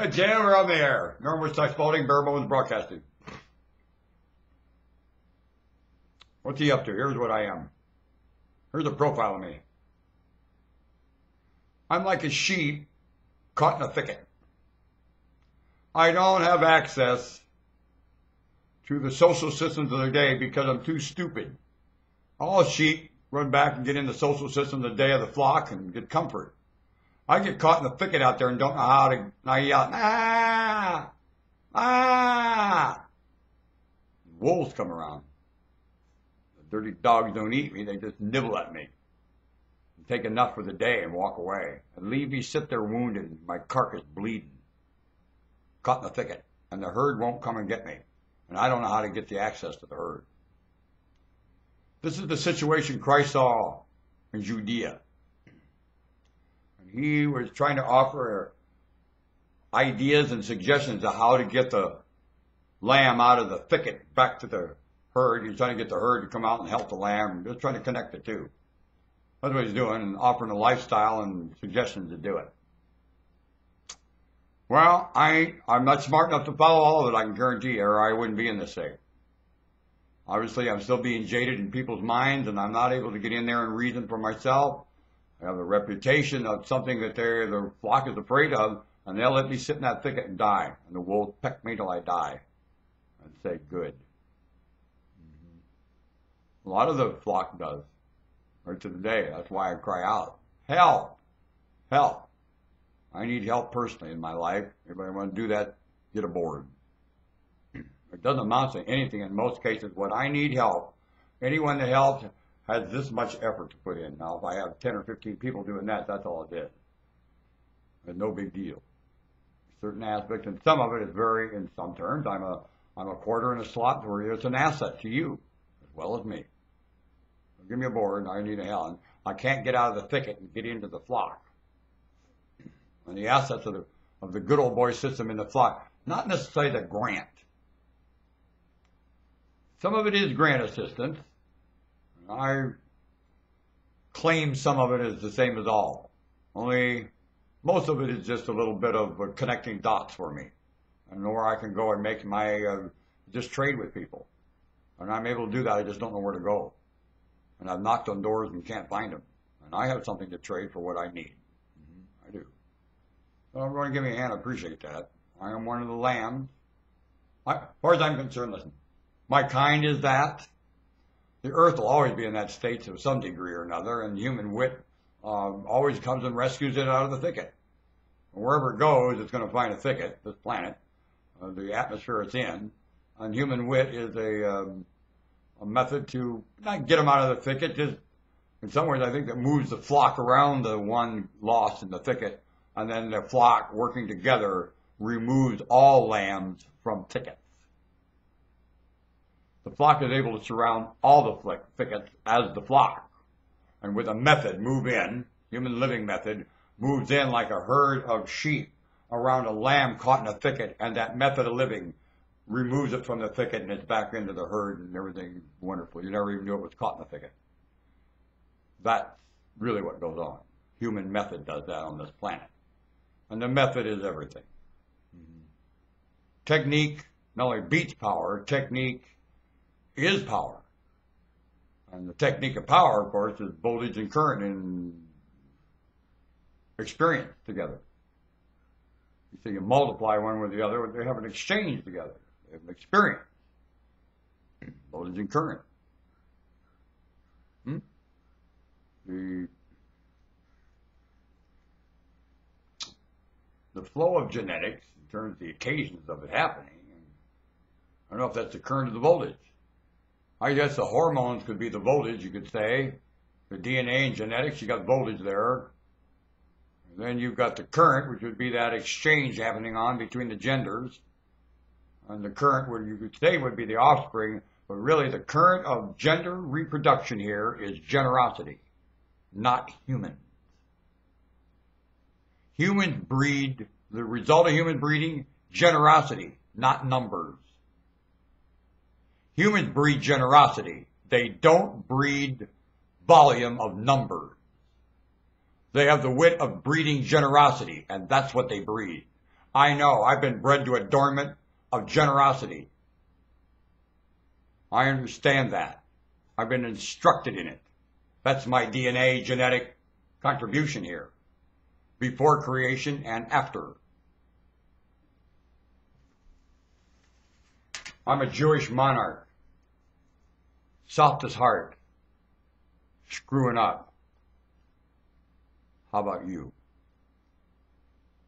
Jam, we're on the air. Normal Sex Spalding, Bare Bones Broadcasting. What's he up to? Here's what I am. Here's a profile of me. I'm like a sheep caught in a thicket. I don't have access to the social systems of the day because I'm too stupid. All sheep run back and get in the social system the day of the flock and get comfort. I get caught in the thicket out there and don't know how to, I yell, ah, ah. Wolves come around. The dirty dogs don't eat me, they just nibble at me. And take enough for the day and walk away. And leave me sit there wounded, my carcass bleeding. Caught in the thicket. And the herd won't come and get me. And I don't know how to get the access to the herd. This is the situation Christ saw in Judea. He was trying to offer ideas and suggestions of how to get the lamb out of the thicket back to the herd. He's trying to get the herd to come out and help the lamb. Just trying to connect the two. That's what he's doing, and offering a lifestyle and suggestions to do it. Well, I'm not smart enough to follow all of it, I can guarantee you, or I wouldn't be in this state. Obviously, I'm still being jaded in people's minds, and I'm not able to get in there and reason for myself. I have a reputation of something that the flock is afraid of, and they'll let me sit in that thicket and die. And the wolves peck me till I die. And say, good. A lot of the flock does. Right to the day. That's why I cry out, help! Help! I need help personally in my life. Anybody want to do that, get aboard. It doesn't amount to anything in most cases. When I need help, anyone that helps has this much effort to put in. Now, if I have 10 or 15 people doing that, that's all it is. It's no big deal. Certain aspects, and some of it is very, in some terms, I'm a quarter in a slot where it's an asset to you, as well as me. So give me a board, I need a help. I can't get out of the thicket and get into the flock. And the assets of the good old boy system in the flock, not necessarily the grant. Some of it is grant assistance. I claim some of it is the same as all. Only most of it is just a little bit of connecting dots for me. And where I can go and make my, just trade with people. And I'm able to do that, I just don't know where to go. And I've knocked on doors and can't find them. And I have something to trade for what I need. I do. So I'm going to give me a hand, I appreciate that. I am one of the lambs. As far as I'm concerned, listen, my kind is that. The earth will always be in that state to some degree or another, and human wit always comes and rescues it out of the thicket. And wherever it goes, it's going to find a thicket, this planet, the atmosphere it's in, and human wit is a method to not get them out of the thicket, just in some ways I think that moves the flock around the one lost in the thicket, and then the flock working together removes all lambs from thickets. The flock is able to surround all the thickets as the flock. And with a method, move in, human living method, moves in like a herd of sheep around a lamb caught in a thicket, and that method of living removes it from the thicket and it's back into the herd and everything wonderful. You never even knew it was caught in the thicket. That's really what goes on. Human method does that on this planet. And the method is everything. Technique not only beats power, technique is power. And the technique of power, of course, is voltage and current and experience together. So you multiply one with the other, they have an exchange together. They have an experience. Voltage and current. The flow of genetics, in terms of the occasions of it happening, I don't know if that's the current or the voltage. I guess the hormones could be the voltage, you could say. The DNA and genetics, you got voltage there. And then you've got the current, which would be that exchange happening on between the genders. And the current, what you could say would be the offspring, but really the current of gender reproduction here is generosity, not human. Humans breed, the result of human breeding, generosity, not numbers. Humans breed generosity. They don't breed volume of numbers. They have the wit of breeding generosity, and that's what they breed. I know. I've been bred to adornment of generosity. I understand that. I've been instructed in it. That's my DNA genetic contribution here. Before creation and after. I'm a Jewish monarch. Softest heart. Screwing up. How about you?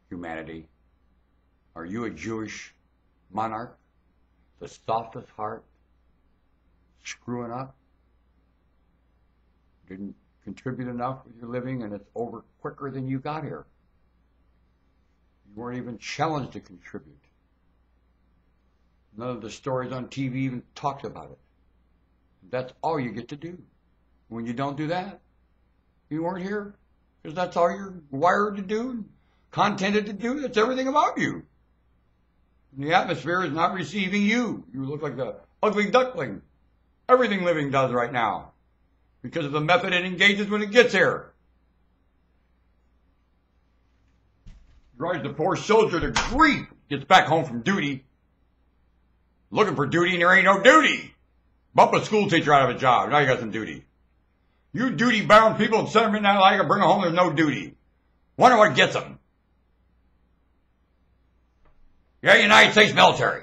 Humanity. Are you a Jewish monarch? The softest heart? Screwing up? Didn't contribute enough with your living and it's over quicker than you got here. You weren't even challenged to contribute. None of the stories on TV even talked about it. That's all you get to do. When you don't do that, you weren't here. Because that's all you're wired to do, contented to do. That's everything about you. And the atmosphere is not receiving you. You look like the ugly duckling. Everything living does right now. Because of the method it engages when it gets here. Drives the poor soldier to grief. Gets back home from duty. Looking for duty and there ain't no duty. Bump a school teacher out of a job. Now you got some duty. You duty-bound people in Center Midnight Liger bring them home, there's no duty. Wonder what gets them. You're United States military.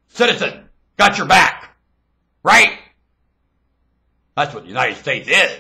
Citizen. Got your back. Right? That's what the United States is.